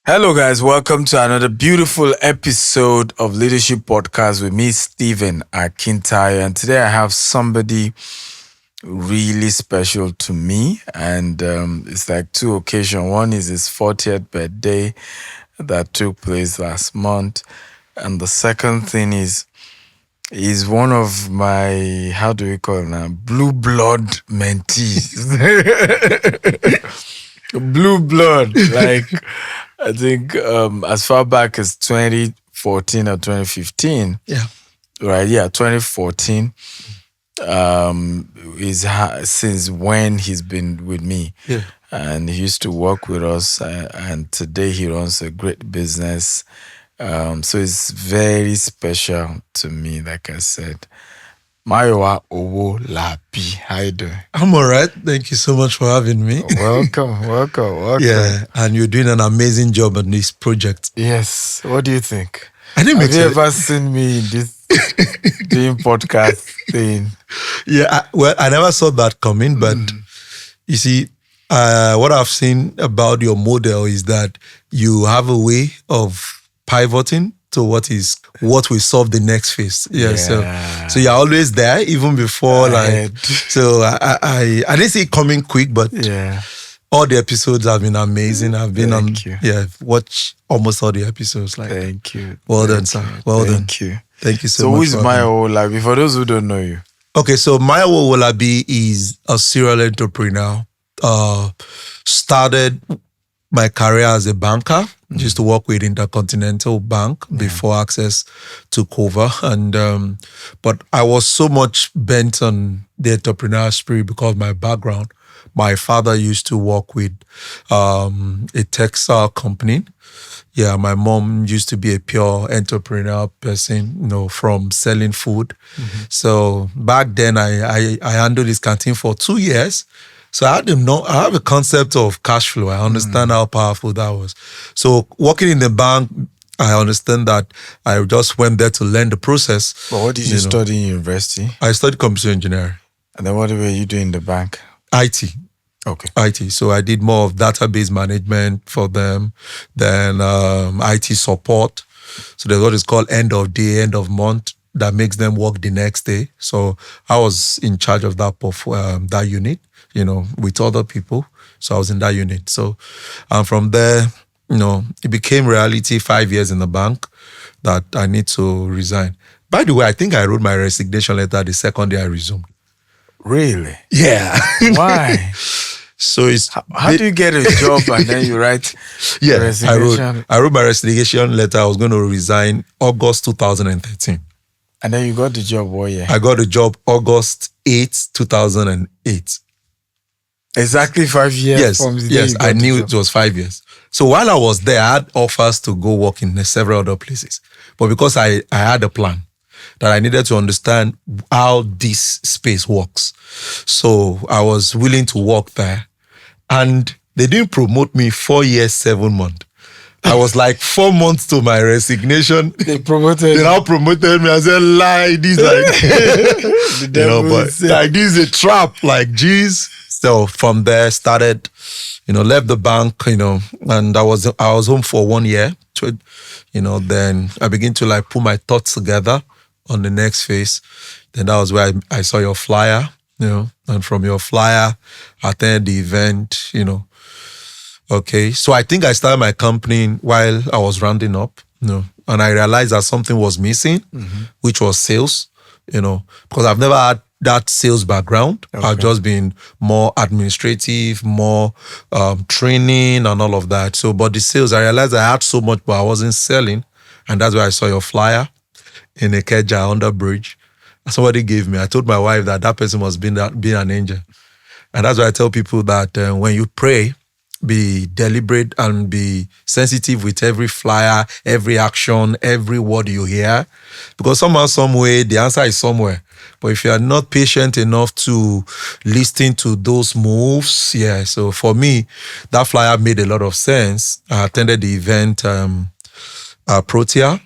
Hello, guys. Welcome to another beautiful episode of Leadership Podcast with me, Stephen Akintayo. And today I have somebody really special to me. And it's like two occasions. One is his 40th birthday that took place last month. And the second thing is he's one of my, how do we call it now? Blue blood mentees. Blue blood. Like, I think as far back as 2014 or 2015. Yeah. Right, yeah, 2014 is since when he's been with me. Yeah. And he used to work with us, and today he runs a great business. So it's very special to me, like I said. MAYOWA OWOLABI. How you doing? I'm all right. Thank you so much for having me. Welcome. Yeah, and you're doing an amazing job on this project. Yes. What do you think? I didn't Have you ever seen me in this doing podcast thing? Yeah, I never saw that coming, but you see, what I've seen about your model is that you have a way of pivoting to what will solve the next phase. Yeah. So you're always there, even before So I didn't see it coming quick, but yeah. All the episodes have been amazing. I've been watch almost all the episodes. Thank you. Well done, sir. Well done. Thank you. Thank you So much. who is MAYOWA OWOLABI? For those who don't know you. Okay, so MAYOWA OWOLABI is a serial entrepreneur. Started my career as a banker. Used to work with Intercontinental Bank before Access took over. And but I was so much bent on the entrepreneurial spirit because my background. My father used to work with a textile company. Yeah, my mom used to be a pure entrepreneur person, from selling food. So back then, I handled this canteen for 2 years. So I have a concept of cash flow. I understand how powerful that was. So working in the bank, I understand that I just went there to learn the process. But what did you study in university? I studied computer engineering. And then what were you doing in the bank? IT. Okay. IT. So I did more of database management for them, then IT support. So there's what is called end of day, end of month that makes them work the next day. So I was in charge of that unit, with other people. So I was in that unit. So from there, it became reality 5 years in the bank that I need to resign. By the way, I think I wrote my resignation letter the second day I resumed. Really? Yeah. Why? So it's how do you get a job and then you write resignation? I wrote my resignation letter. I was going to resign August 2013. And then you got the job what year? I got the job August 8, 2008. Exactly 5 years. Yes, from the day yes. you got I knew the it was 5 years. So while I was there, I had offers to go work in several other places. But because I had a plan that I needed to understand how this space works. So I was willing to work there. And they didn't promote me 4 years, 7 months. I was like 4 months to my resignation. They now promoted me. I said, lie, this like, but this is a trap, like, geez. So from there started, left the bank, and I was home for 1 year. Then I began to put my thoughts together on the next phase. Then that was where I saw your flyer, and from your flyer, I attended the event, Okay, so I think I started my company while I was rounding up, and I realized that something was missing, which was sales, because I've never had that sales background. Okay. I've just been more administrative, more training and all of that. So, but the sales, I realized I had so much, but I wasn't selling. And that's why I saw your flyer in a Keja under bridge. Somebody gave me. I told my wife that person must be an angel. And that's why I tell people that when you pray, be deliberate and be sensitive with every flyer, every action, every word you hear. Because somehow, some way, the answer is somewhere. But if you are not patient enough to listen to those moves, so for me, that flyer made a lot of sense. I attended the event, Protea,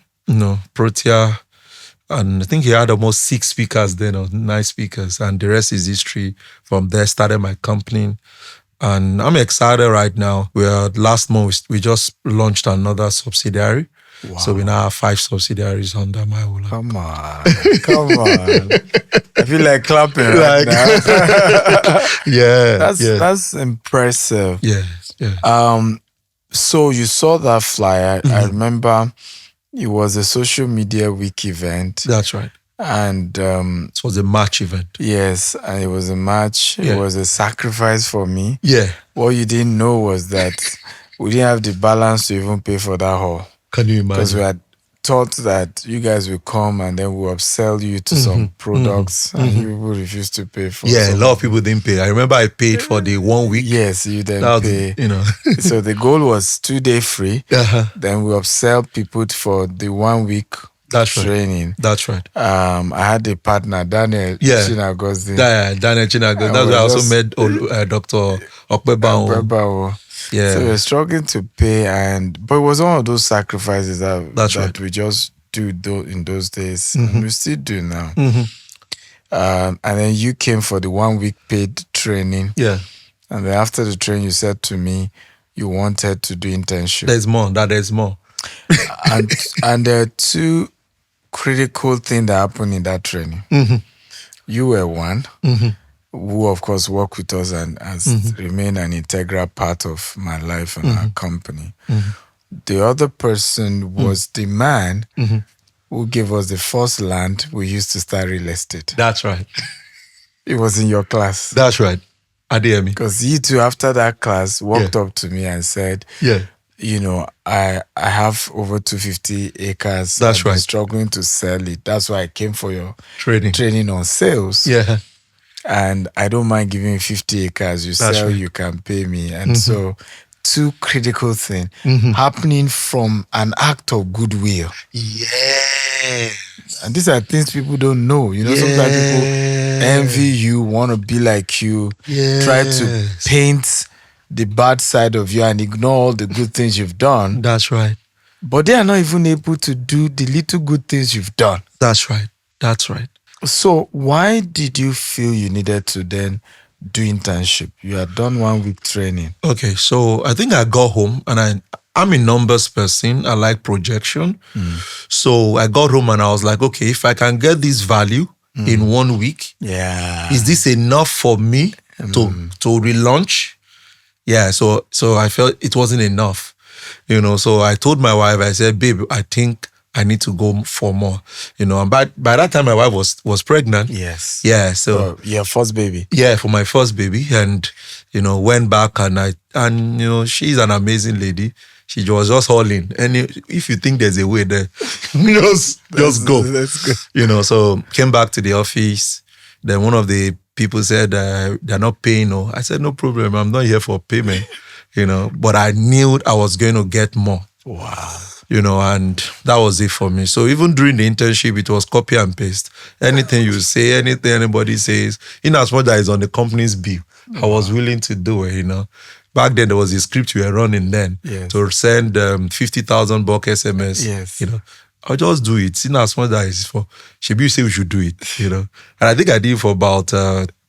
and I think he had almost 6 speakers then, or 9 speakers, and the rest is history. From there, started my company. And I'm excited right now. Last month, we just launched another subsidiary. Wow. So we now have 5 subsidiaries under MAYOWA OWOLABI. Come on. I feel like clapping right now. That's impressive. Yeah. So you saw that flyer. I remember it was a social media week event. That's right. And it was a match event. Yes, and it was a match. It was a sacrifice for me. Yeah. What you didn't know was that we didn't have the balance to even pay for that hall. Can you imagine? Because we had thought that you guys will come and then we'll upsell you to some products, and you people refused to pay for. Yeah, a lot of people didn't pay. I remember I paid for the 1 week. Yes, you didn't pay. So the goal was 2-day free. Then we upsell people for the 1 week training. That's right. I had a partner, Daniel Chinagozzi. Daniel Chinagozzi. That's why I also met Dr. Okpebao. Yeah. So we're struggling to pay, but it was one of those sacrifices that we just do in those days. And we still do now. And then you came for the 1 week paid training. Yeah. And then after the training, you said to me you wanted to do internship. There's more. and there are 2 critical things that happened in that training. You were one. Who of course worked with us and has remained an integral part of my life and our company. The other person was the man who gave us the first land we used to start real estate. That's right. It was in your class. That's right. Adeyemi. Because you two, after that class, walked up to me and said, I have over 250 acres. That's right. I'm struggling to sell it. That's why I came for your training on sales. Yeah. And I don't mind giving you 50 acres. You sell, you can pay me. And so 2 critical things happening from an act of goodwill. Yeah. And these are things people don't know. Sometimes people envy you, want to be like you, try to paint the bad side of you and ignore all the good things you've done. That's right. But they are not even able to do the little good things you've done. That's right. So why did you feel you needed to then do internship? You had done 1 week training. Okay, so I think I got home and I'm a numbers person. I like projection. So I got home and I was like, okay, if I can get this value in 1 week, is this enough for me to relaunch? Yeah, so I felt it wasn't enough. So I told my wife, I said, babe, I think I need to go for more, And by that time, my wife was pregnant. Yes. Yeah. So your first baby. Yeah, for my first baby, and went back and she's an amazing lady. She was just all in. And if you think there's a way there, just go. Let's go. So came back to the office. Then one of the people said they're not paying. I said no problem. I'm not here for payment. But I knew I was going to get more. Wow. And that was it for me. So even during the internship, it was copy and paste. Anything you say, anything anybody says, in as much as it's on the company's bill, I was willing to do it, Back then, there was a script we were running then to send 50,000 buck SMS. Yes. I'll just do it. In as much as it's for, Shebi, you say we should do it, And I think I did it for about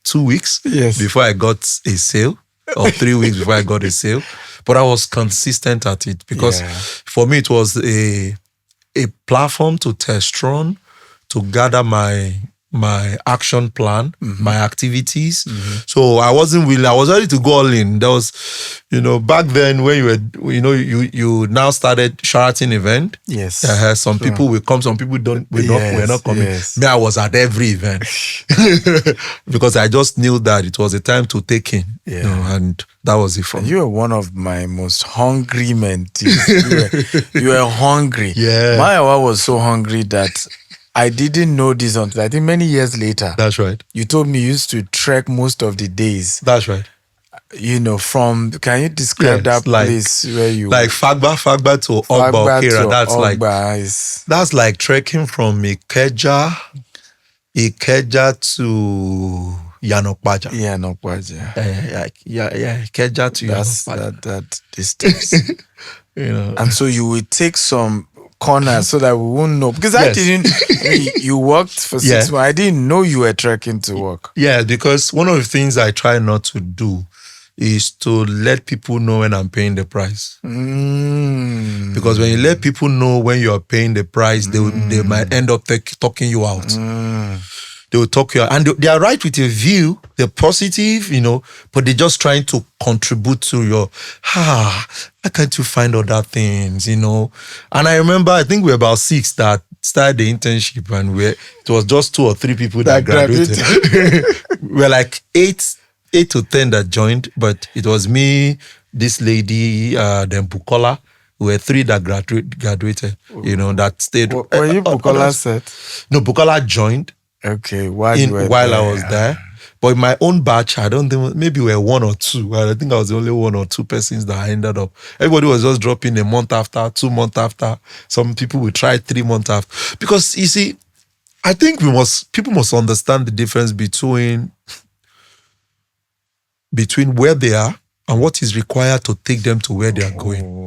2 weeks before I got a sale, or 3 weeks before I got a sale. But I was consistent at it because for me, it was a platform to test run, to gather my action plan, my activities. So I wasn't willing. I was ready to go all in. There was, back then when you now started Sheraton event. Yes. Some people will come, some people we're not coming. Yes. Me, I was at every event because I just knew that it was a time to take in. And that was it for me. You were one of my most hungry mentees. You were hungry. Yeah. MAYOWA was so hungry that I didn't know this until I think many years later. That's right. You told me you used to trek most of the days. That's right. Can you describe that place where you... Like Fagba to Ogba, Okera. That's like trekking from Ikeja to Yanokwaja. Ikeja to Yanokwaja. That distance. And so you would take some corners so that we won't know. Because you worked for 6 months. I didn't know you were trekking to work. Yeah, because one of the things I try not to do is to let people know when I'm paying the price. Mm. Because when you let people know when you are paying the price, they might end up talking you out. They will talk you out. And they are right with a view, they're positive, but they're just trying to contribute to your, why can't you find other things, And I remember, I think we were about 6 that started the internship, and it was just 2 or 3 people that graduated. We're like 8 to 10 that joined, but it was me, this lady, then Bukola. We were 3 that graduated, that stayed. Were you Bukola set? No, Bukola joined. Okay, while I was there. But in my own batch, I don't think, maybe we were 1 or 2. I think I was the only 1 or 2 persons that I ended up. Everybody was just dropping a month after, 2 months after. Some people will try 3 months after. Because you see, I think people must understand the difference between where they are and what is required to take them to where they are going.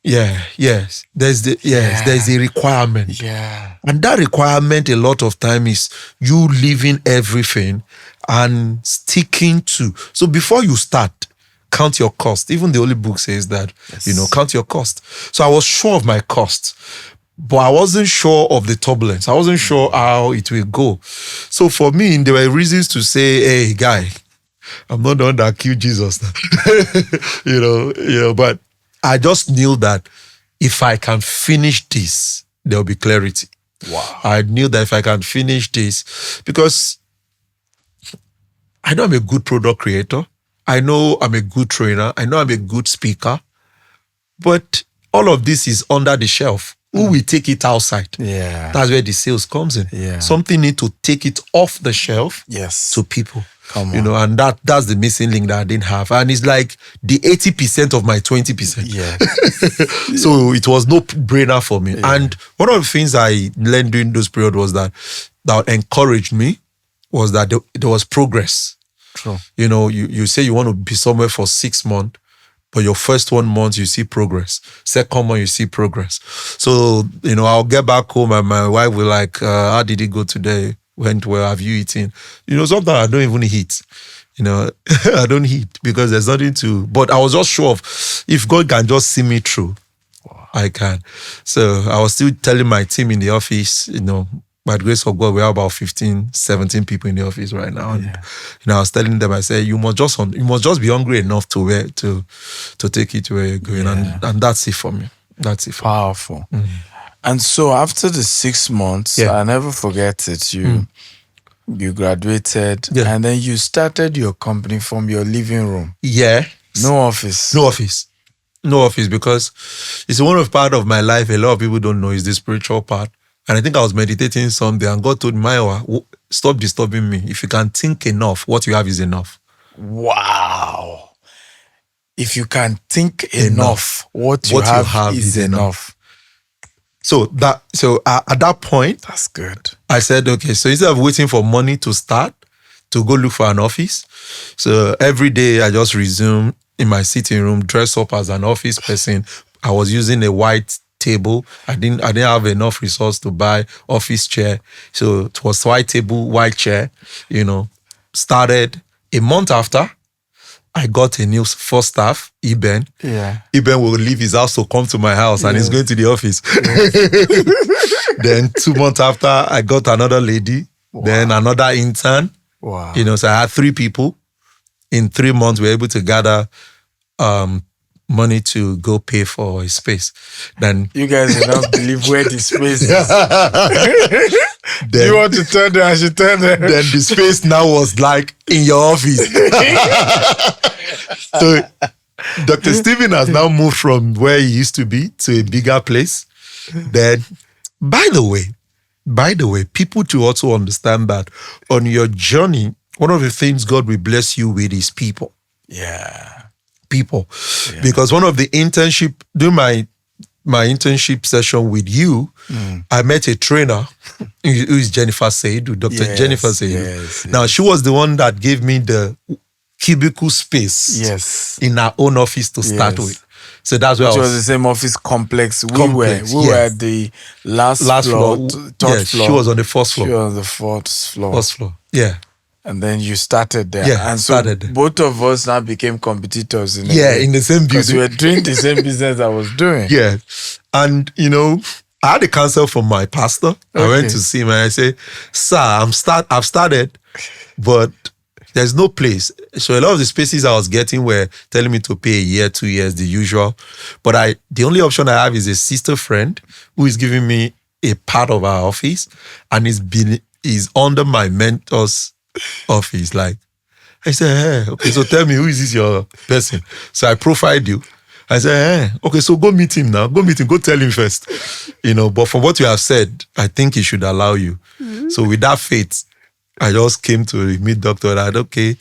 There's a requirement. And that requirement a lot of time is you leaving everything and sticking to. So before you start, count your cost. Even the Holy Book says that, count your cost. So I was sure of my cost, but I wasn't sure of the turbulence. I wasn't sure how it will go. So for me, there were reasons to say, hey, guy, I'm not the one that killed Jesus. But I just knew that if I can finish this, there will be clarity. Wow. I knew that if I can finish this, because I know I'm a good product creator. I know I'm a good trainer. I know I'm a good speaker. But all of this is under the shelf. Who will take it outside? Yeah. That's where the sales comes in. Yeah. Something need to take it off the shelf to people. Come on. And that's the missing link that I didn't have. And it's like the 80% of my 20%. Yeah. So it was no brainer for me. Yeah. And one of the things I learned during those period was that encouraged me was that there was progress. True. You say you want to be somewhere for 6 months, but your first 1 month, you see progress. Second month, you see progress. So, I'll get back home and my wife will like, how did it go today? Went well, have you eaten? Sometimes I don't even eat. I don't eat because there's nothing to, but I was just sure of if God can just see me through, I can. So I was still telling my team in the office, by the grace of God, we have about 15, 17 people in the office right now. And, I was telling them, I said, you must just be hungry enough to take it to where you're going. Yeah. And that's it for me. That's it for Powerful. me. And so after the 6 months, I never forget it, you graduated and then you started your company from your living room. Yeah. No office. No office because it's one of part of my life a lot of people don't know is the spiritual part. And I think I was meditating someday and God told me, Mayowa, stop disturbing me. If you can think enough, what you have is enough. Wow. If you can think enough, what you have is enough. So at that point, that's good. I said, okay, so instead of waiting for money to start, to go look for an office, so every day I just resume in my sitting room, dress up as an office person. I was using a white table. I didn't have enough resource to buy office chair. So it was white table, white chair, started a month after. I got a new first staff, Eben. Yeah. Eben will leave his house to come to my house and he's going to the office. Then 2 months after, I got another lady, then another intern. Wow. So I had 3 people. In 3 months, we were able to gather money to go pay for a space. Then you guys will not believe where the space is. Then, you want to turn there, I should turn there. Then the space now was like in your office. So Dr. Stephen has now moved from where he used to be to a bigger place. Then, by the way, people to also understand that on your journey, one of the things God will bless you with is people. Yeah. People. Yeah. Because one of the internship, during my internship session with you, I met a trainer who is Jennifer Saidu, Dr. Jennifer Saidu. Yes. Now, she was the one that gave me the cubicle space in our own office to start with. So that's where Which was the same office complex. We were at the last floor, third floor. She was on the first floor. She was on the fourth floor. First floor. Yeah. And then you started there. Yeah, and so started. both of us now became competitors in in the same because we building. were doing the same business I was doing. Yeah. And, I had a counsel from my pastor. I went to see him and I said, sir, I've started, but there's no place. So a lot of the spaces I was getting were telling me to pay a year, 2 years, the usual. But the only option I have is a sister friend who is giving me a part of our office and is under my mentor's office. Like, I said, hey, okay, so tell me, who is this your person? So I profiled you. I said, hey, okay, so go meet him now. Go meet him. Go tell him first. But from what you have said, I think he should allow you. Mm-hmm. So with that faith, I just came to meet doctor that, okay,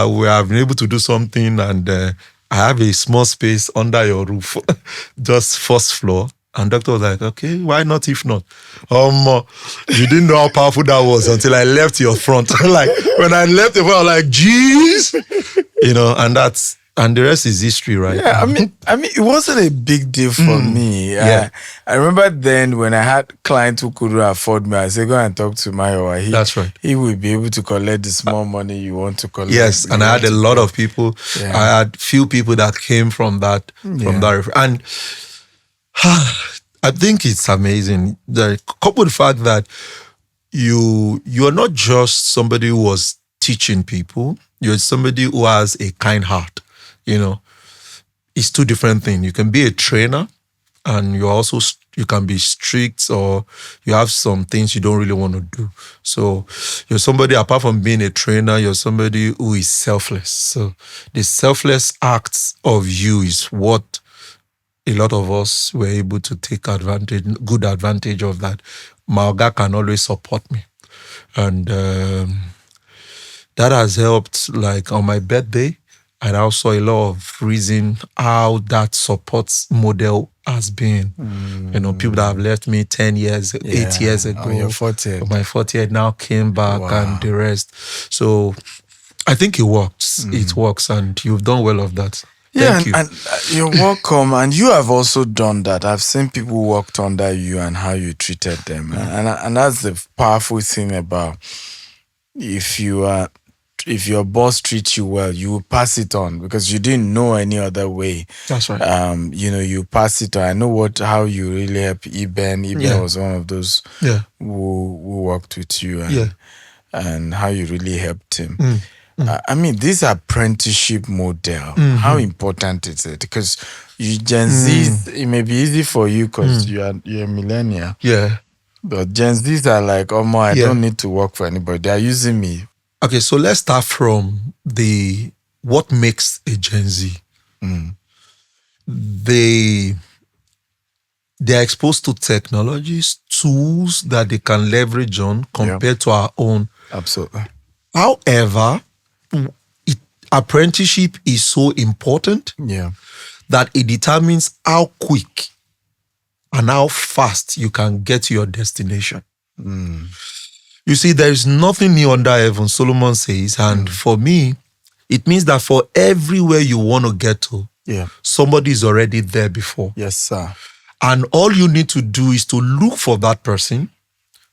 we have been able to do something and I have a small space under your roof, just first floor. And doctor was like, okay, why not if not? You didn't know how powerful that was until I left your front. Like, when I left the front, I was like, geez. And the rest is history, right? Yeah, I mean, it wasn't a big deal for me. Yeah. I remember then when I had clients who couldn't afford me, I said, go and talk to MAYOWA. That's right. He will be able to collect the small money you want to collect. Yes, and I had a lot of people. Yeah. I had few people that came from that. And I think it's amazing. Coupled the fact that you're not just somebody who was teaching people, you're somebody who has a kind heart. It's two different things. You can be a trainer and you can be strict, or you have some things you don't really want to do. So you're somebody, apart from being a trainer, you're somebody who is selfless. So the selfless acts of you is what a lot of us were able to take good advantage of that. My Oga can always support me. And that has helped, like on my birthday, and I saw a lot of reason how that support model has been. People that have left me 10 years, 8 years ago. On your 40th. My 40th now came back and the rest. So I think it works. It works, and you've done well of that. Yeah, Thank you. And you're welcome. And you have also done that. I've seen people who worked under you and how you treated them. And that's the powerful thing about if your boss treats you well, you will pass it on because you didn't know any other way. That's right. You pass it on. I know how you really help Eben. Eben was one of those who worked with you and how you really helped him. This apprenticeship model, how important is it? Because you Gen Zs, it may be easy for you because you're a millennial. Yeah. But Gen Zs are like, I don't need to work for anybody. They are using me. Okay, so let's start from what makes a Gen Z. They're exposed to technologies, tools that they can leverage on compared to our own. Absolutely. However, apprenticeship is so important that it determines how quick and how fast you can get to your destination. You see, there is nothing new under heaven, Solomon says. And for me, it means that for everywhere you want to get to, somebody is already there before. Yes, sir. And all you need to do is to look for that person,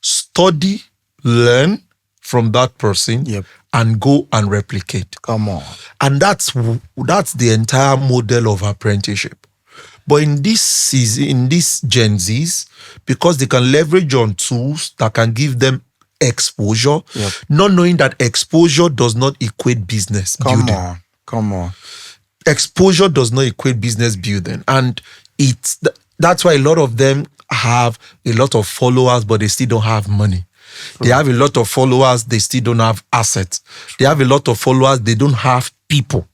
study, learn from that person, and go and replicate. Come on. And that's the entire model of apprenticeship. But in this Gen Zs, because they can leverage on tools that can give them exposure, not knowing that exposure does not equate business building. Come on. Exposure does not equate business building. And that's why a lot of them have a lot of followers, but they still don't have money. They have a lot of followers, they still don't have assets. They have a lot of followers, they don't have people.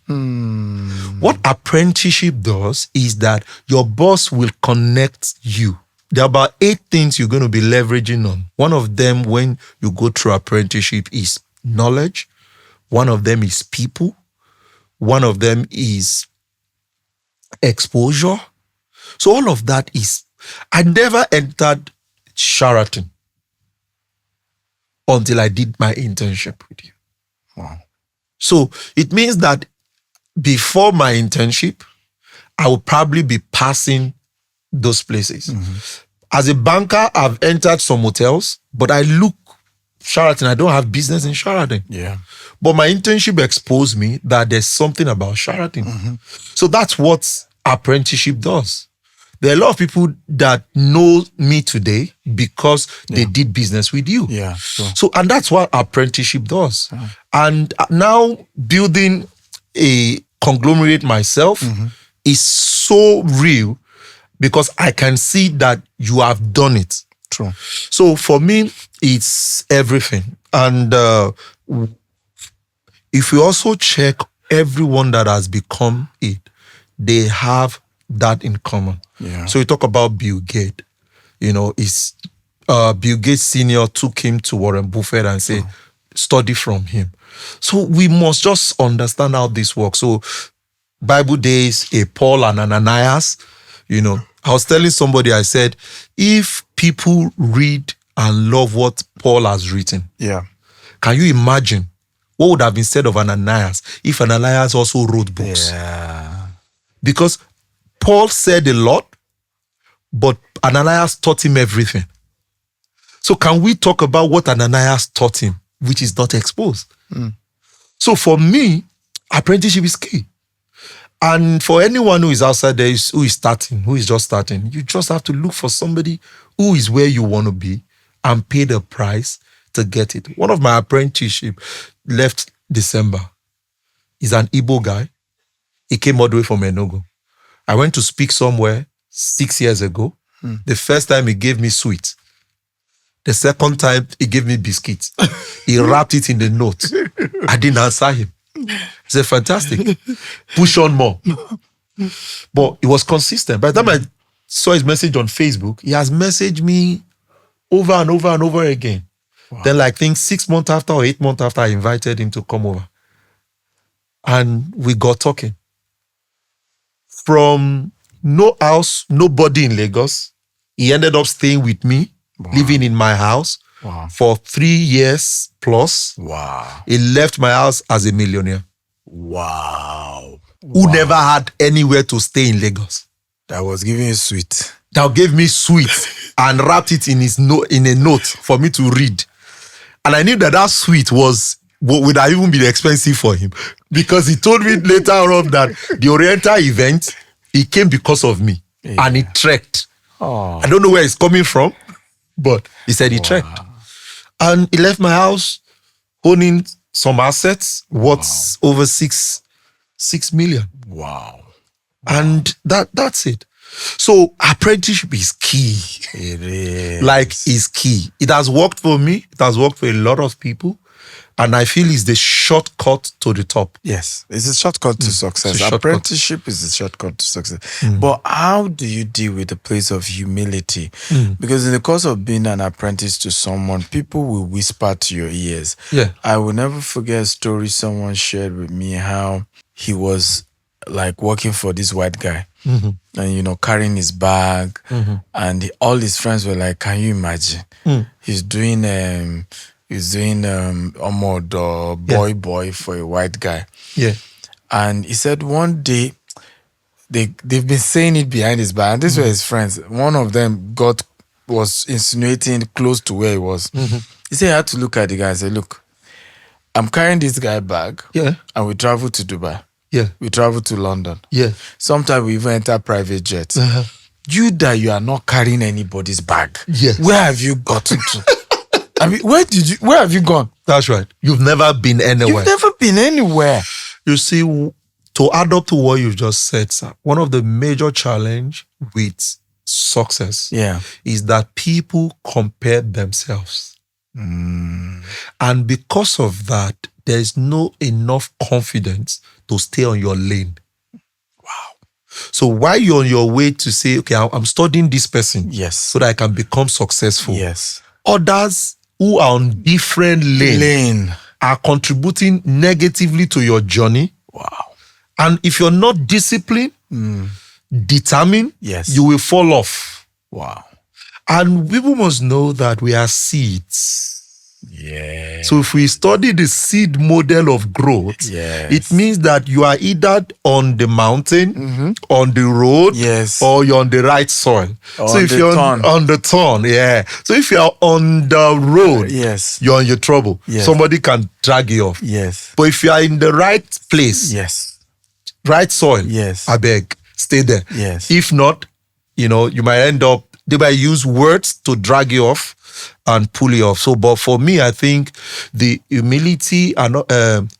What apprenticeship does is that your boss will connect you. There are about 8 things you're going to be leveraging on. One of them, when you go through apprenticeship, is knowledge. One of them is people. One of them is exposure. So all of that I never entered Sheraton until I did my internship with you. Wow. So it means that before my internship, I will probably be passing those places. As a banker, I've entered some hotels, but I look Sheraton. I don't have business in Sheraton. Yeah. But my internship exposed me that there's something about Sheraton. So that's what apprenticeship does. There are a lot of people that know me today because they did business with you. Yeah. Sure. So, and that's what apprenticeship does. And now building a conglomerate myself is so real because I can see that you have done it. True. So for me, it's everything. And if you also check everyone that has become it, they have that in common. Yeah. So you talk about Bill Gates. Is Bill Gates Senior took him to Warren Buffett and said, study from him. So we must just understand how this works. So Bible days, a Paul and Ananias, I was telling somebody, I said, if people read and love what Paul has written, can you imagine what would have been said of Ananias if Ananias also wrote books? Yeah. Because Paul said a lot, but Ananias taught him everything. So can we talk about what Ananias taught him, which is not exposed? So for me, apprenticeship is key. And for anyone who is outside there, who is just starting, you just have to look for somebody who is where you want to be and pay the price to get it. One of my apprenticeship left December. He's an Igbo guy. He came all the way from Enugu. I went to speak somewhere 6 years ago. The first time he gave me sweet. The second time he gave me biscuits. He wrapped it in the note. I didn't answer him. He said, fantastic. Push on more. But it was consistent. By the time I saw his message on Facebook, he has messaged me over and over and over again. Wow. Then I think 6 months after or 8 months after, I invited him to come over. And we got talking. From no house, nobody in Lagos, he ended up staying with me, living in my house for 3 years plus. Wow. He left my house as a millionaire. Wow. Who never had anywhere to stay in Lagos. That was giving you sweet. That gave me sweet and wrapped it in a note for me to read. And I knew that sweet would have even been expensive for him because he told me later on that the Oriental event, he came because of me and he trekked. Oh. I don't know where it's coming from, but he said he trekked. And he left my house owning some assets worth over 6 million. Wow. And that's it. So apprenticeship is key. It is. Is key. It has worked for me. It has worked for a lot of people. And I feel it's the shortcut to the top. Yes, it's a shortcut to success. Apprenticeship is a shortcut to success. But how do you deal with the place of humility? Because in the course of being an apprentice to someone, people will whisper to your ears. Yeah. I will never forget a story someone shared with me how he was like working for this white guy and, carrying his bag. And all his friends were like, can you imagine? He's doing boy for a white guy. Yeah. And he said one day, they've been saying it behind his back. And these were his friends. One of them was insinuating close to where he was. He said he had to look at the guy and say, look, I'm carrying this guy bag. Yeah. And we travel to Dubai. Yeah. We travel to London. Yeah. Sometimes we even enter private jets. You are not carrying anybody's bag. Yes. Where have you gotten to? I mean, where have you gone? That's right. You've never been anywhere. You've never been anywhere. You see, to add up to what you've just said, sir, one of the major challenge with success is that people compare themselves. And because of that, there is no enough confidence to stay on your lane. Wow. So while you're on your way to say, okay, I'm studying this person so that I can become successful. Yes. Others who are on different lane are contributing negatively to your journey. Wow. And if you're not disciplined, determined, you will fall off. Wow. And people must know that we are seeds. Yeah. So if we study the seed model of growth, Yes. it means that you are either on the mountain, on the road, Yes. or you're on the right soil. So if you're on the turn, yeah. So if you're on the road, yes, you're in your trouble. Yes. Somebody can drag you off. Yes. But if you are in the right place, Yes. right soil, Yes. I beg, stay there. Yes. If not, you might end up, they might use words to drag you off and pull you off. So, but for me, I think the humility and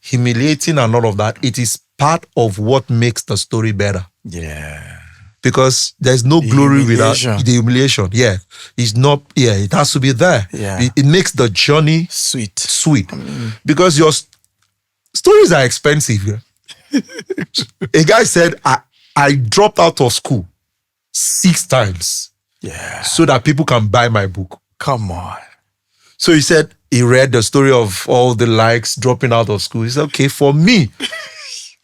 humiliating and all of that, it is part of what makes the story better. Yeah. Because there's no glory without the humiliation. Yeah. It's not, it has to be there. Yeah. It makes the journey sweet. Because your stories are expensive. Yeah? A guy said, I dropped out of school 6 times. Yeah. So that people can buy my book. Come on. So he said he read the story of all the likes dropping out of school. He said, okay, for me,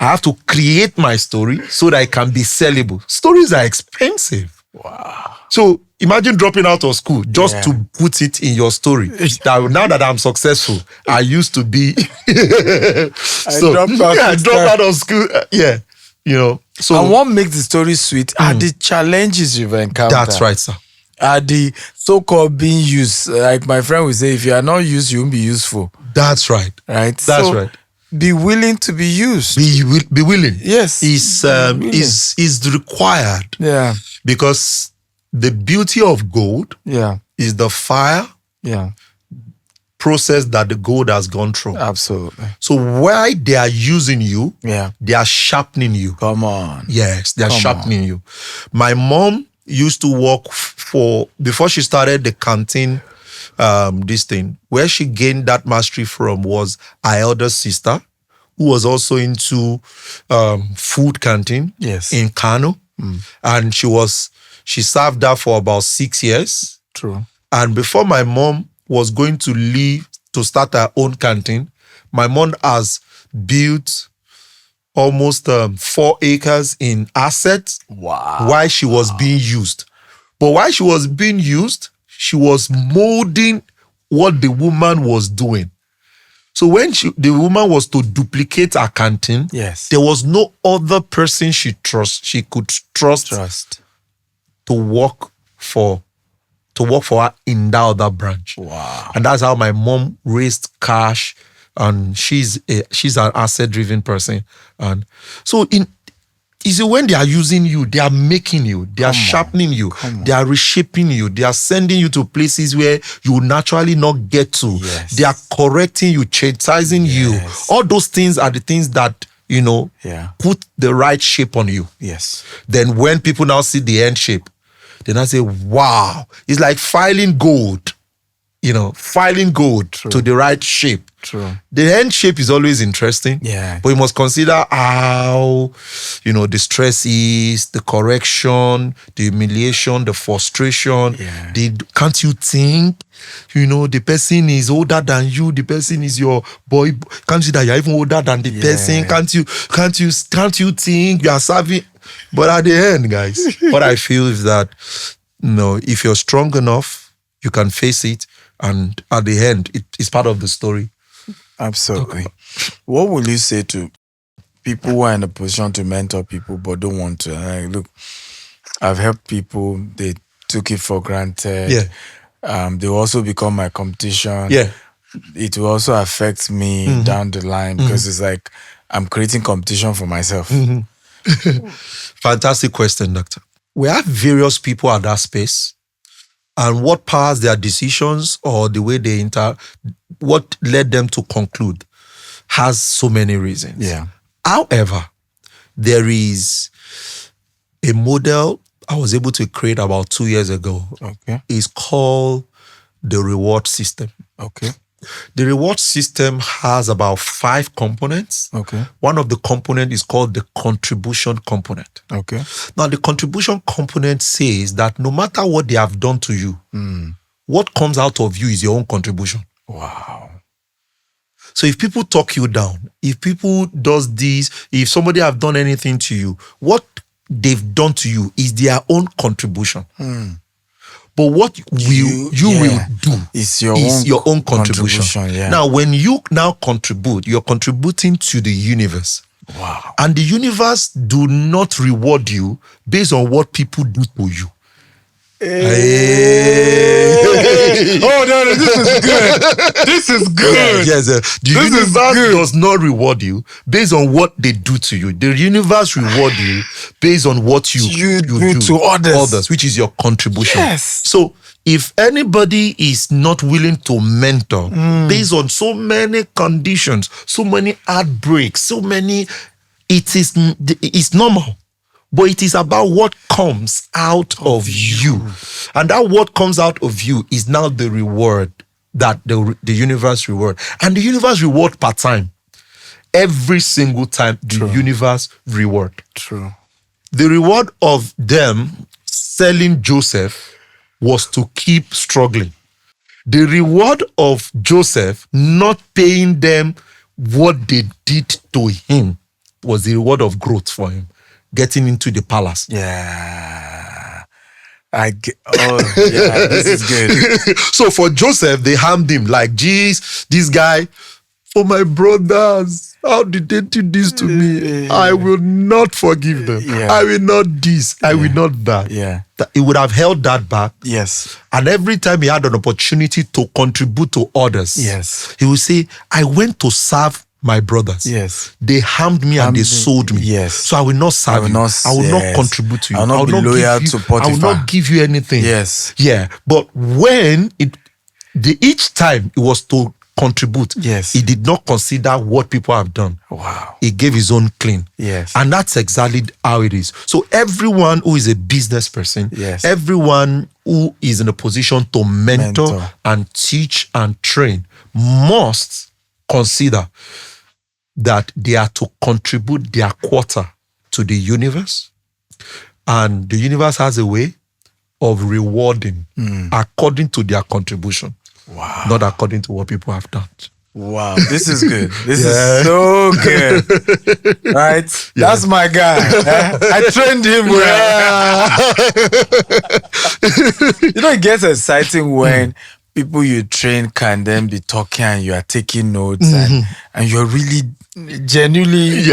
I have to create my story so that it can be sellable. Stories are expensive. Wow. So imagine dropping out of school just to put it in your story. Now that I'm successful, I used to be. I dropped out of school. Yeah. So and what makes the story sweet are the challenges you've encountered. That's right, sir. Are the so-called being used. Like my friend would say, if you are not used, you won't be useful. That's right. Right? That's right. Be willing to be used. Be willing. Yes. Is required. Yeah. Because the beauty of gold is the fire process that the gold has gone through. Absolutely. So while they are using you, they are sharpening you. Come on. Yes, they are sharpening you. My mom used to work before she started the canteen, this thing, where she gained that mastery from was her elder sister, who was also into food canteen in Kano. And she served that for about 6 years. True. And before my mom was going to leave to start her own canteen, my mom has built almost 4 acres in assets. Wow. While she was being used. But while she was being used, she was molding what the woman was doing. So when the woman was to duplicate her canteen, there was no other person she could trust to work for her in that other branch. Wow. And that's how my mom raised cash, and she's an asset-driven person. And so when they are using you, they are making you, they are sharpening you, they are reshaping you, they are sending you to places where you will naturally not get to. Yes. They are correcting you, chastising you. All those things are the things that, put the right shape on you. Yes. Then when people now see the end shape, they now say, wow, it's like filing gold. Filing gold to the right shape. True. The end shape is always interesting. Yeah. But you must consider how, the stress is, the correction, the humiliation, the frustration. Yeah. Can't you think? The person is older than you. The person is your boy. Can't you see that you're even older than the person? Can't you think you are serving? But at the end, guys, what I feel is that, if you're strong enough, you can face it. And at the end, it's part of the story. Absolutely. What will you say to people who are in a position to mentor people but don't want to? Like, look, I've helped people, they took it for granted. Yeah. They also become my competition. Yeah. It will also affect me down the line because it's like I'm creating competition for myself. Fantastic question, Doctor. We have various people at that space. And what powers their decisions or the way they what led them to conclude has so many reasons. Yeah. However, there is a model I was able to create about 2 years ago. Okay. It's called the reward system. Okay. The reward system has about 5 components. Okay. One of the components is called the contribution component. Okay. Now, the contribution component says that no matter what they have done to you, what comes out of you is your own contribution. Wow. So if people talk you down, if people does this, if somebody have done anything to you, what they've done to you is their own contribution. But what you will do is your own contribution. Yeah. Now, when you now contribute, you're contributing to the universe. Wow. And the universe do not reward you based on what people do to you. Hey. Oh no, this is good. This is good. Yes, the universe does not reward you based on what they do to you. The universe reward you based on what you do to others, which is your contribution. Yes. So if anybody is not willing to mentor based on so many conditions, so many heartbreaks, so many, it's normal. But it is about what comes out of you. And that what comes out of you is now the reward that the universe reward. And the universe reward per time. Every single time the universe reward. True. The reward of them selling Joseph was to keep struggling. The reward of Joseph not paying them what they did to him was the reward of growth for him. Getting into the palace. Yeah. This is good. So for Joseph, they harmed him like, geez, this guy, for my brothers, how did they do this to me? I will not forgive them. Yeah. I will not this. I will not that. Yeah. He would have held that back. Yes. And every time he had an opportunity to contribute to others, yes, he would say, I went to serve my brothers. Yes. They harmed me and they sold me. Yes. So I will not serve you. I will not contribute to you. I will not be loyal to Potiphar. I will not give you anything. Yes. Yeah. But when each time it was to contribute, yes, he did not consider what people have done. Wow. He gave his own clean. Yes. And that's exactly how it is. So everyone who is a business person, yes, everyone who is in a position to mentor and teach and train must consider that they are to contribute their quarter to the universe. And the universe has a way of rewarding according to their contribution. Wow. Not according to what people have done. Wow, this is good. This is so good. Right? Yeah. That's my guy. I trained him well. You know, it gets exciting when people you train can then be talking and you are taking notes and you're really genuinely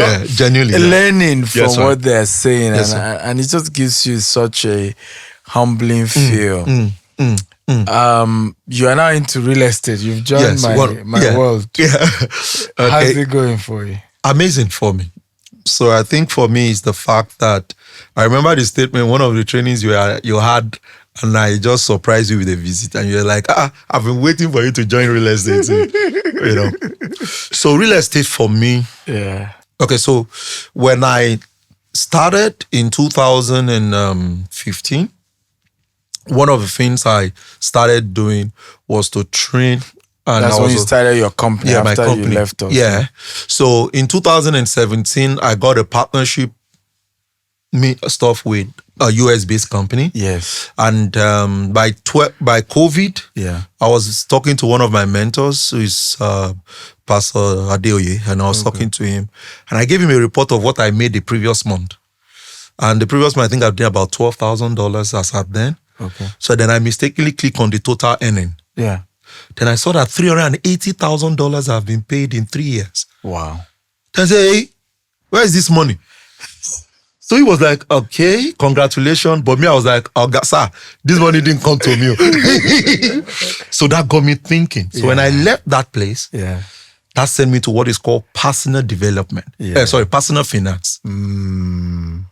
learning from what they're saying. And it just gives you such a humbling feel. You are now into real estate. You've joined my world. Yeah. How's it going for you? Amazing for me. So I think for me is the fact that I remember the statement, one of the trainings you had, and I just surprised you with a visit, and you're like, I've been waiting for you to join real estate. So real estate for me. Yeah. Okay, so when I started in 2015, one of the things I started doing was to train. And that's when you started your company after my company. You left us. Yeah. So in 2017, I got a partnership stuff with a US-based company. Yes. And by COVID, I was talking to one of my mentors, who is Pastor Adeoye, and I was talking to him. And I gave him a report of what I made the previous month. And the previous month, I think I did about $12,000 as at then. Okay. So then I mistakenly click on the total earning. Yeah. Then I saw that $380,000 have been paid in 3 years. Wow. Then I said, hey, where is this money? So he was like, okay, congratulations. But me, I was like, oh, God, sir, this money didn't come to me. So that got me thinking. So when I left that place, that sent me to what is called personal development. Personal finance. And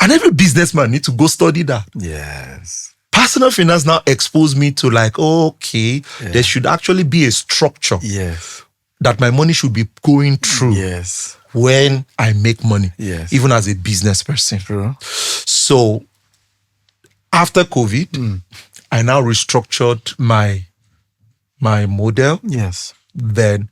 every businessman needs to go study that. Yes. Personal finance now exposed me to there should actually be a structure that my money should be going through when I make money, even as a business person. True. So after COVID, I now restructured my model. Yes. Then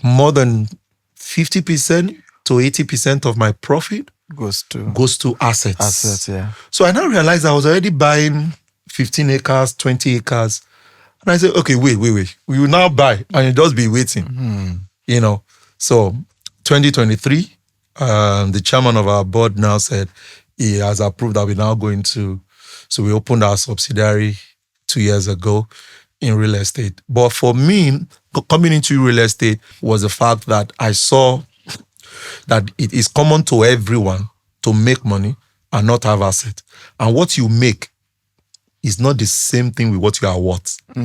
more than 50% to 80% of my profit goes to assets. Assets, yeah. So I now realized I was already buying 15 acres, 20 acres. And I said, okay, wait. We will now buy and you just be waiting. So 2023, the chairman of our board now said he has approved that we're now going to, so we opened our subsidiary 2 years ago in real estate. But for me, coming into real estate was the fact that I saw that it is common to everyone to make money and not have asset. And what you make is not the same thing with what you are worth. I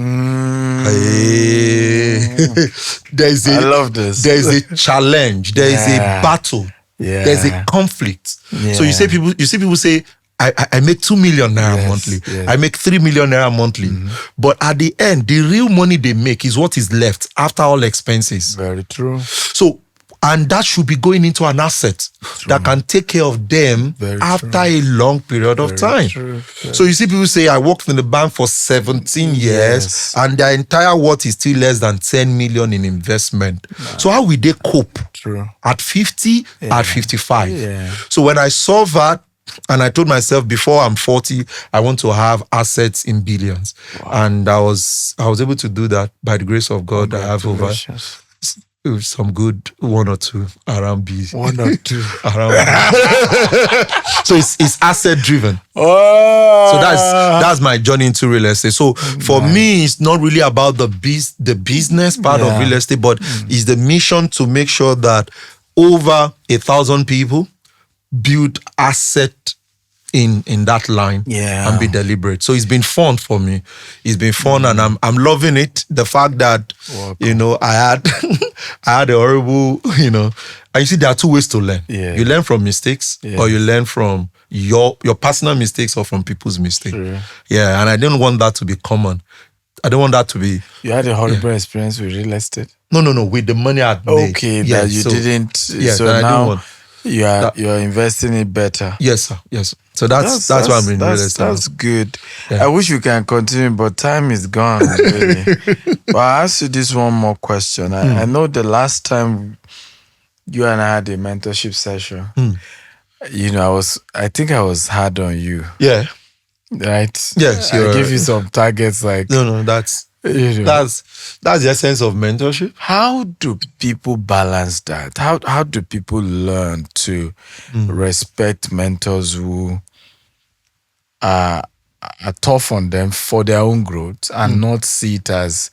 love this. There is a challenge. There is a battle. Yeah. There's a conflict. Yeah. So you see people say, I make 2 million naira monthly. Yes. I make 3 million naira monthly. But at the end, the real money they make is what is left after all expenses. Very true. So, and that should be going into an asset that can take care of them after a long period of time. So you see people say, I worked in the bank for 17 years and their entire worth is still less than 10 million in investment. So how will they cope at 50, at 55? So when I saw that, and I told myself before I'm 40, I want to have assets in billions. And I was able to do that by the grace of God. I have over some good one or two around B. One or two around B. So it's asset driven. Oh. So that's my journey into real estate. So for me, it's not really about the business part of real estate, but it's the mission to make sure that over 1,000 people build asset in that line and be deliberate. So it's been fun for me. It's been fun and I'm loving it. The fact that I had a horrible, and you see there are two ways to learn. You learn from mistakes or you learn from your personal mistakes or from people's mistakes. Yeah, and I didn't want that to be common. I don't want that to be. You had a horrible experience with real estate? No. With the money I'd made. Okay, that you didn't. Yes, so now you're investing it better. Yes, sir. Yes. So that's why I'm in real estate. That's good. Yeah. I wish we can continue, but time is gone. Really. But I ask you this one more question. I know the last time you and I had a mentorship session, I think I was hard on you. Yeah. Right? Yes. I give you some targets like that's the essence of mentorship. How do people balance that? How do people learn to respect mentors who are tough on them for their own growth and not see it as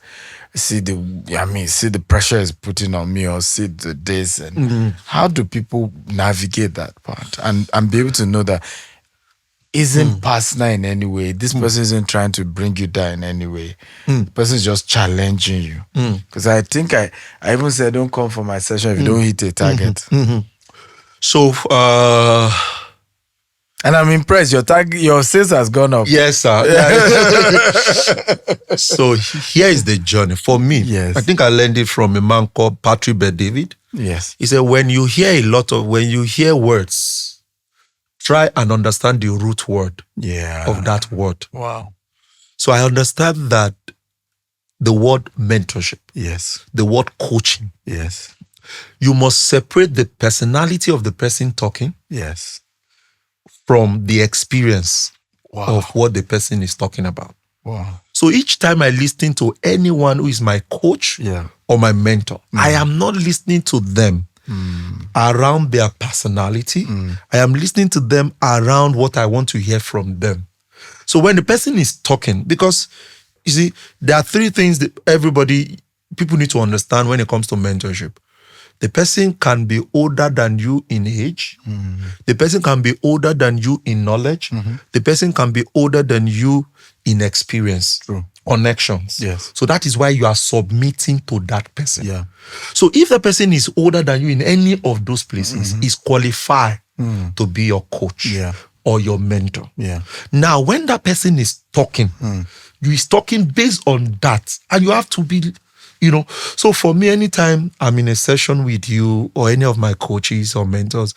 see the pressure is putting on me or see this and how do people navigate that part and be able to know that isn't personal in any way. This person isn't trying to bring you down in any way. The person is just challenging you. Because I think I even said, don't come for my session if you don't hit a target. So, and I'm impressed. Your sales has gone up. Yes, sir. So here is the journey for me. Yes. I think I learned it from a man called Patrick David. Yes. He said, when you hear words, try and understand the root word of that word. Wow. So I understand that the word mentorship, the word coaching, you must separate the personality of the person talking, from the experience of what the person is talking about. Wow. So each time I listen to anyone who is my coach or my mentor, I am not listening to them around their personality. I am listening to them around what I want to hear from them. So when the person is talking, because you see, there are three things that people need to understand when it comes to mentorship. The person can be older than you in age. The person can be older than you in knowledge. The person can be older than you in experience. True. Connections. Yes. So that is why you are submitting to that person. Yeah. So if the person is older than you in any of those places, is qualified to be your coach or your mentor. Yeah. Now, when that person is talking, you is talking based on that. And you have to be, so for me, anytime I'm in a session with you or any of my coaches or mentors,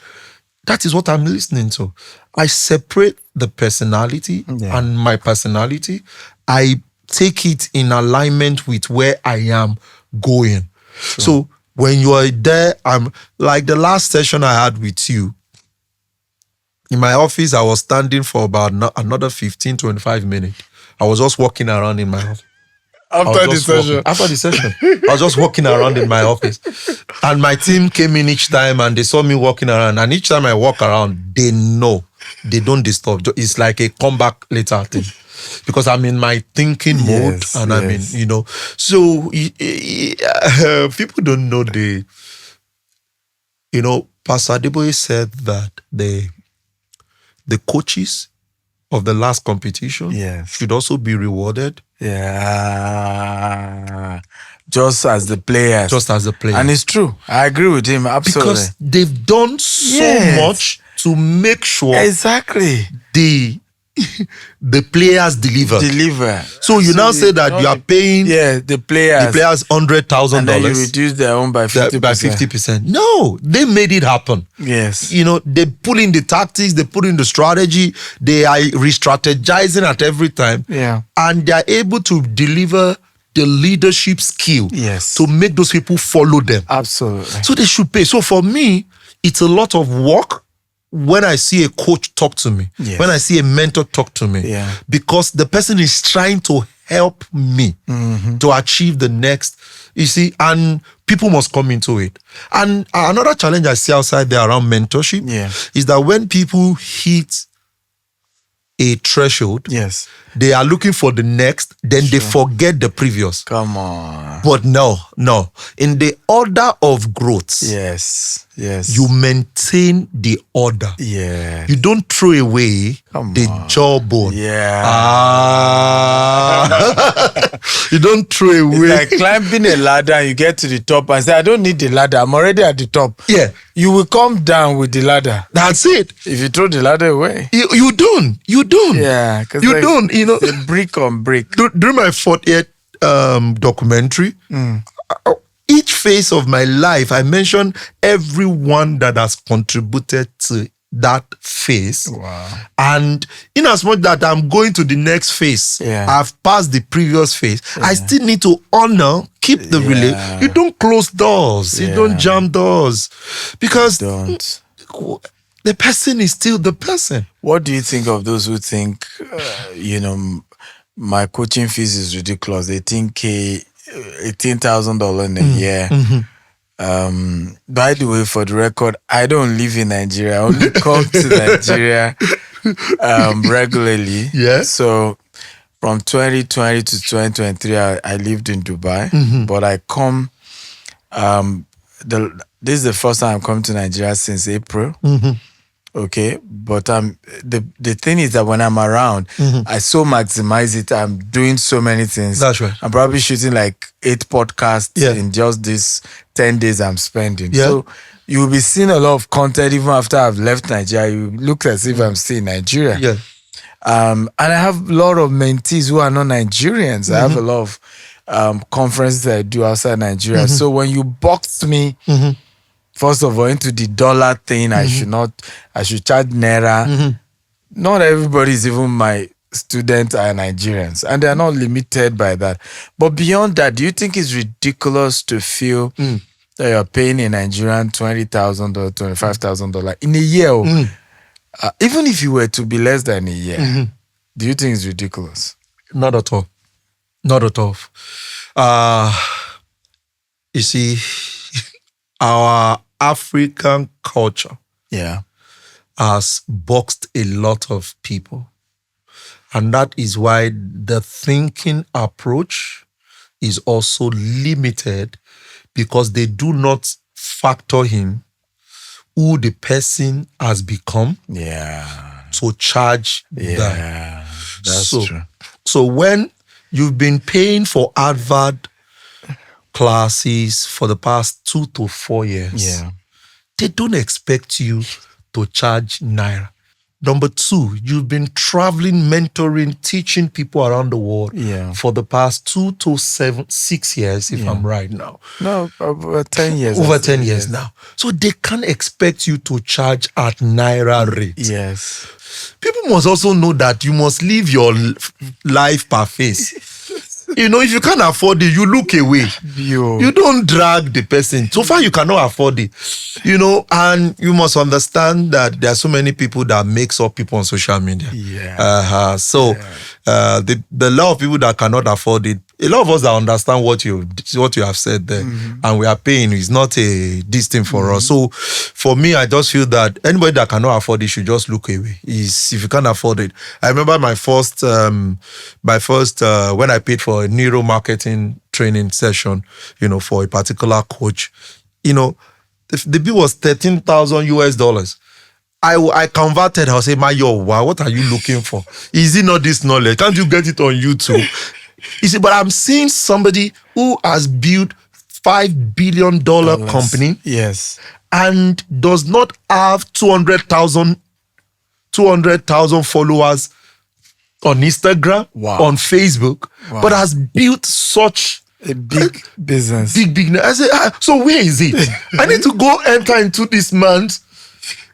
that is what I'm listening to. I separate the personality and my personality. I take it in alignment with where I am going. Sure. So when you are there, I'm like the last session I had with you. In my office, I was standing for about another 15, 25 minutes. I was just walking around in my office. After the session, I was just walking around in my office. And my team came in each time and they saw me walking around. And each time I walk around, they know they don't disturb. It's like a comeback later thing. Because I'm in my thinking mode, and I mean, so people don't know Pastor Adeboye said that the coaches of the last competition should also be rewarded. Yeah. Just as the players. And it's true. I agree with him, absolutely. Because they've done so much to make sure the players deliver. So you now say that you are paying the players $100,000. And then you reduce their own by 50%. By 50%. No, they made it happen. Yes. They put in the tactics, they put in the strategy, they are re-strategizing at every time. Yeah. And they are able to deliver the leadership skill to make those people follow them. Absolutely. So they should pay. So for me, it's a lot of work when I see a coach talk to me, when I see a mentor talk to me, because the person is trying to help me to achieve the next, and people must come into it. And another challenge I see outside there around mentorship is that when people hit a threshold, they are looking for the next, then they forget the previous. Come on. But no. In the order of growth, you maintain the order. You don't throw away the jawbone. You don't throw away. It's like climbing a ladder and you get to the top and say, I don't need the ladder, I'm already at the top. You will come down with the ladder. That's it. If you throw the ladder away. You don't. Yeah. You don't. It's brick on brick. During my 40th documentary, each phase of my life, I mentioned everyone that has contributed to that phase. Wow. And in as much that I'm going to the next phase, I've passed the previous phase, I still need to keep the relay. You don't close doors. You don't jam doors. Because the person is still the person. What do you think of those who think, my coaching fees is ridiculous? They think $18,000 in a year. By the way, for the record, I don't live in Nigeria. I only come to Nigeria regularly. So from 2020 to 2023, I lived in Dubai. But I come, this is the first time I'm coming to Nigeria since April. Okay, but the thing is that when I'm around, I so maximize it. I'm doing so many things. That's right. I'm probably shooting like 8 podcasts in just this 10 days I'm spending. So you'll be seeing a lot of content even after I've left Nigeria. You look as if I'm still in Nigeria. And I have a lot of mentees who are not Nigerians. I have a lot of conferences that I do outside Nigeria. So when you box me, first of all, into the dollar thing, I should charge Naira. Not everybody is even my students are Nigerians, and they're not limited by that. But beyond that, do you think it's ridiculous to feel that you're paying a Nigerian $20,000, $25,000 in a year? Even if you were to be less than a year, do you think it's ridiculous? Not at all. Not at all. You see, our African culture has boxed a lot of people. And that is why the thinking approach is also limited, because they do not factor in who the person has become to charge them. That's true. So when you've been paying for Harvard classes for the past 2 to 4 years, they don't expect you to charge Naira. Number 2, you've been traveling, mentoring, teaching people around the world for the past 2 to 6 years, if I'm right now. No, over 10 years. Over 10 years now. So they can't expect you to charge at Naira rate. Yes. People must also know that you must live your life per phase. If you can't afford it, you look away. You don't drag the person. So far, you cannot afford it. And you must understand that there are so many people that makes up people on social media. the lot of people that cannot afford it, a lot of us that understand what you have said there, and we are paying is not a this thing for us. So for me, I just feel that anybody that cannot afford it should just look away. If you can't afford it, I remember my first when I paid for a neuro marketing training session, for a particular coach, the bill was $13,000 US. I converted. I say, MAYOWA, what are you looking for? Is it not this knowledge? Can't you get it on YouTube? You see, but I'm seeing somebody who has built $5 billion company, yes, and does not have 200,000 followers on Instagram, on Facebook, but has built such a big business. Big. I say, so where is it? I need to go enter into this month.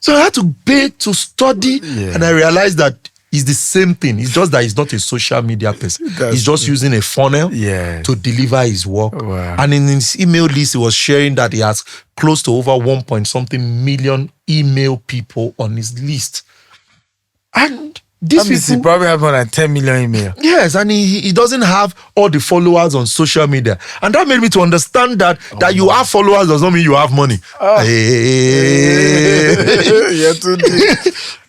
So I had to pay to study, and I realized that it's the same thing. It's just that he's not a social media person. He's just using a funnel to deliver his work. Wow. And in his email list, he was sharing that he has close to over 1 point something million email people on his list. And these people probably have more than 10 million email. Yes, and he doesn't have all the followers on social media. And that made me to understand that you have followers does not mean you have money.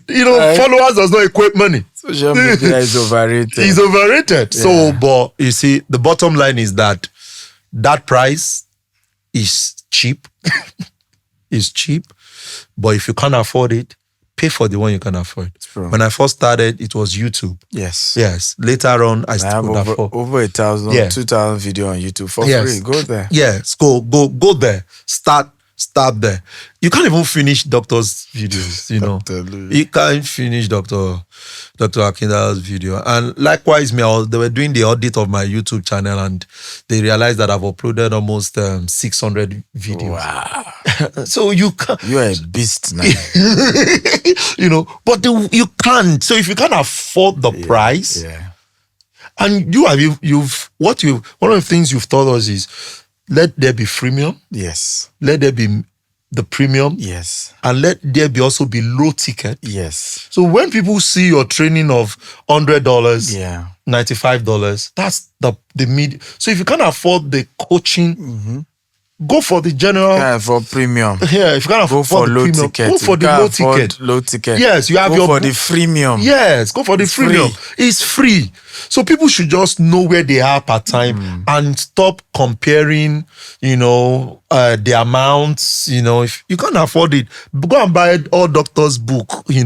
Followers does not equate money. Social media is overrated. It's overrated. Yeah. So, but you see, the bottom line is that price is cheap. It's cheap. But if you can't afford it, pay for the one you can afford. When I first started, it was YouTube. Yes. Later on, I still could afford. Over 1,000, 2,000 video on YouTube for free. Go there. Yes, go there. Start there. You can't even finish doctor's videos, You can't finish Dr. Akintayo's video. And likewise, they were doing the audit of my YouTube channel, and they realized that I've uploaded almost 600 videos. Wow. So you can't. You are a beast now. But you can't. So if you can't afford the price, and one of the things you've taught us is, let there be freemium. Yes. Let there be the premium. Yes. And let there be also be low ticket. Yes. So when people see your training of $100, $95, that's the mid. So if you can't afford the coaching, go for the general. For premium. Yeah, if you can't afford for the low premium, ticket. go for the low ticket. Low ticket. Yes, you have go for the freemium. Yes, go for the freemium. It's free. So people should just know where they are per time and stop comparing, the amounts. If you can't afford it, go and buy all doctors' book. A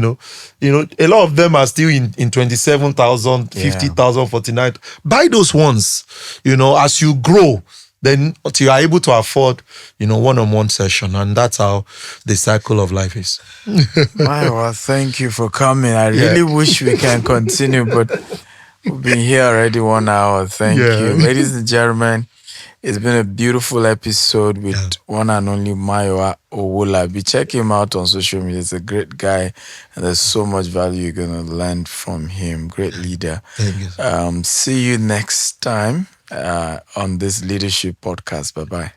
lot of them are still in 27,000, 50,000, 49. Buy those ones. As you grow, then you are able to afford, one-on-one session. And that's how the cycle of life is. Well, thank you for coming. I really wish we can continue, but we've been here already 1 hour. Thank you. Ladies and gentlemen, it's been a beautiful episode with one and only MAYOWA OWOLABI. Check him out on social media. He's a great guy, and there's so much value you're going to learn from him. Great leader. Thank you. See you next time on this leadership podcast. Bye-bye.